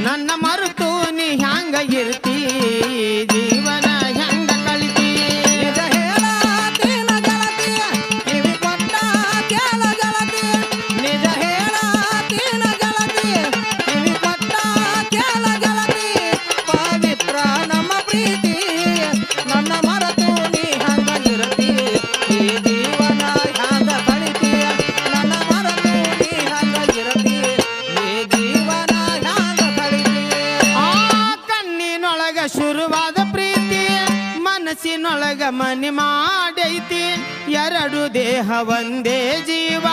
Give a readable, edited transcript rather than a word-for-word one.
ನನ್ನ ಮರುತು ನೀ ಹ್ಯಾಂಗ ಇರ್ತಿ ಜೀವನ ಹೆಂಗ ಕಳಿತಿ ನಿಜ ಹೇಳತೀನ ಗೆಳತಿ ಕಿವಿ ಕೊಟ್ಟ ಕೇಳ ಗೆಳತಿ ನಿಜ ಹೇಳತೀನ ಗೆಳತಿ ಕಿವಿ ಕೊಟ್ಟ ಕೇಳ ಗೆಳತಿ ಪವಿತ್ರ ನಮ್ಮ ಪ್ರೀತಿ ನನ್ನ ಮರೆತು ನೀ ಹಂಗ ಇರತಿ ಈ ಜೀವನ ಹ್ಯಾಂಗ ಕಳಿತಿ ನನ್ನ ಮರೆತು ನೀ ಹಂಗ ಇರತಿ ಈ ಜೀವನ ಹ್ಯಾಂಗ ಕಳಿತಿ ಆ ಕಣ್ಣಿನೊಳಗ ಶುರುವಾದ ಪ್ರೀತಿ ಮನಸ್ಸಿನೊಳಗ ಮನೆ ಮಾಡೈತಿ ಎರಡು ದೇಹ ಒಂದೇ ಜೀವ